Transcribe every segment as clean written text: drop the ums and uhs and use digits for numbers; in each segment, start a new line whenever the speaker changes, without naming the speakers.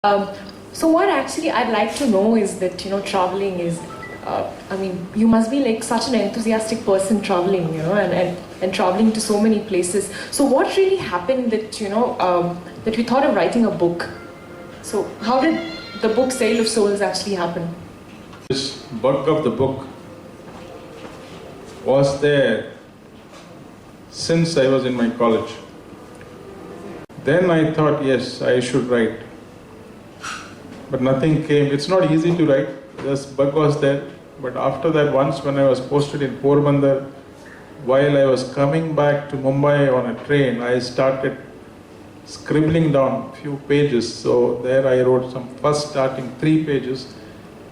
Um, so what actually I'd like to know is that, traveling is, you must be like such an enthusiastic person traveling, and traveling to so many places. So what really happened that, that we thought of writing a book? So how did the book Sale of Souls actually happen?
This bug of the book was there since I was in my college. Then I thought, yes, I should write. But nothing came. It's not easy to write. This bug was there. But after that, once when I was posted in Porbandar, while I was coming back to Mumbai on a train, I started scribbling down a few pages. So there I wrote some first starting 3 pages,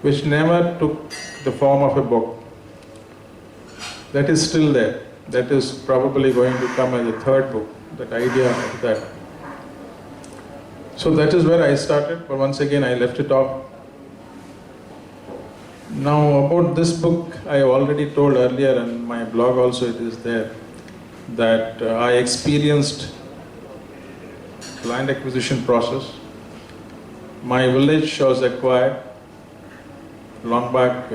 which never took the form of a book. That is still there. That is probably going to come as a 3rd book, that idea of that. So that is where I started, but once again I left it off. Now about this book, I already told earlier, and my blog also it is there, that I experienced land acquisition process. My village was acquired long back,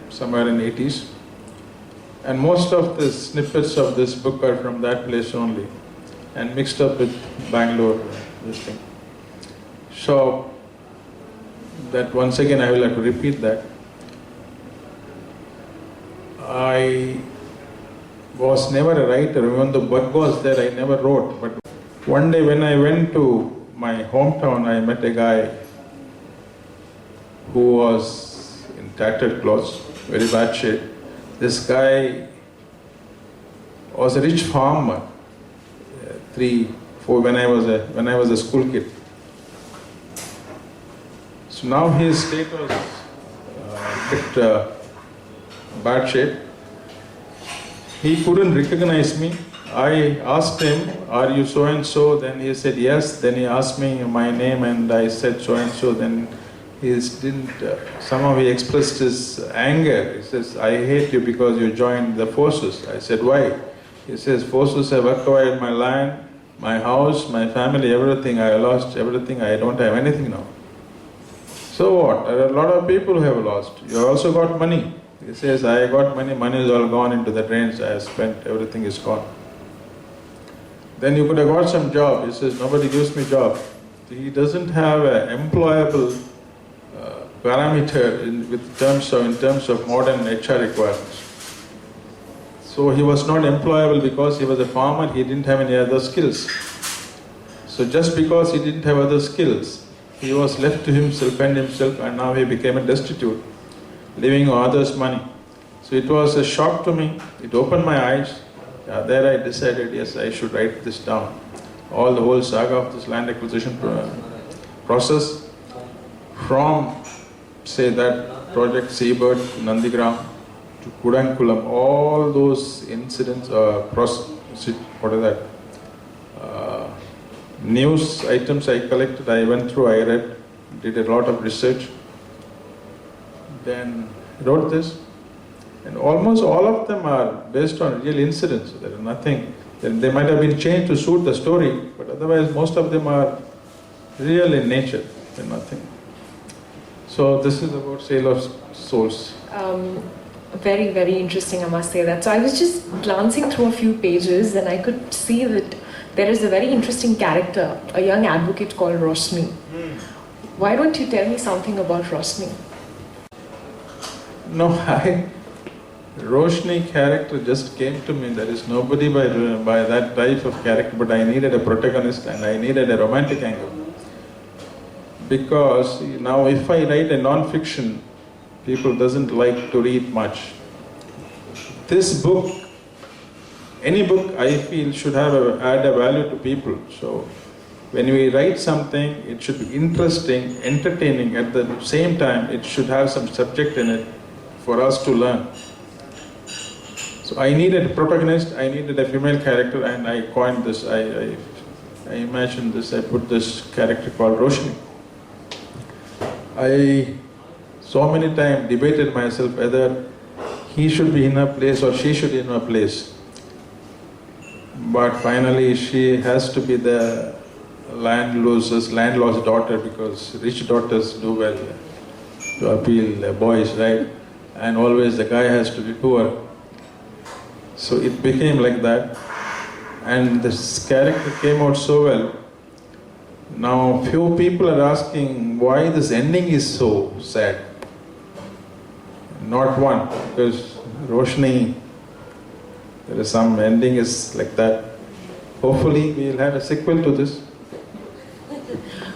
somewhere in 80s. And most of the snippets of this book are from that place only, and mixed up with Bangalore, this thing. So, that once again I will have to repeat that. I was never a writer, even though bug was there, I never wrote. But one day when I went to my hometown, I met a guy who was in tattered clothes, very bad shape. This guy was a rich farmer, 3, 4 when I was a school kid. So now his state was a bit bad shape. He couldn't recognize me. I asked him, "Are you so and so?" Then he said yes. Then he asked me my name, and I said so and so. Then somehow he expressed his anger. He says, "I hate you because you joined the forces." I said, "Why?" He says, "Forces have acquired my land, my house, my family, everything. I lost everything. I don't have anything now." So what? There are a lot of people who have lost. You also got money. He says, "I got money. Money is all gone into the drains. I have spent. Everything is gone." Then you could have got some job. He says, "Nobody gives me job." He doesn't have an employable parameter in terms of modern HR requirements. So he was not employable because he was a farmer, he didn't have any other skills. So just because he didn't have other skills, he was left to himself, and now he became a destitute, living on others' money. So it was a shock to me. It opened my eyes. There I decided, yes, I should write this down. The whole saga of this land acquisition process, from say that project Seabird to Nandigram to Kudankulam, all those incidents, news items I collected, I went through, I read, did a lot of research, then wrote this. And almost all of them are based on real incidents. There is nothing, they might have been changed to suit the story, but otherwise most of them are real in nature, they're nothing. So this is about Sale of Souls.
Very, very interesting, I must say that. So I was just glancing through a few pages and I could see that there is a very interesting character, a young advocate called Roshni. Why don't you tell me something about Roshni?
No, Roshni character just came to me. There is nobody by that type of character, but I needed a protagonist and I needed a romantic angle. Because now if I write a non-fiction, people doesn't like to read much. This book, any book I feel should add a value to people. So when we write something, it should be interesting, entertaining. At the same time, it should have some subject in it for us to learn. So I needed a protagonist, I needed a female character, and I coined this, I imagined this, I put this character called Roshni. I so many times debated myself whether he should be in a place or she should be in a place. But finally she has to be the landlord's daughter, because rich daughters do well to appeal boys, right? And always the guy has to be poor. So it became like that. And this character came out so well. Now few people are asking why this ending is so sad. Not one, because Roshni, there is some ending is like that. Hopefully we'll have a sequel to this.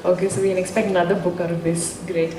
Okay, so we can expect another book out of this. Great.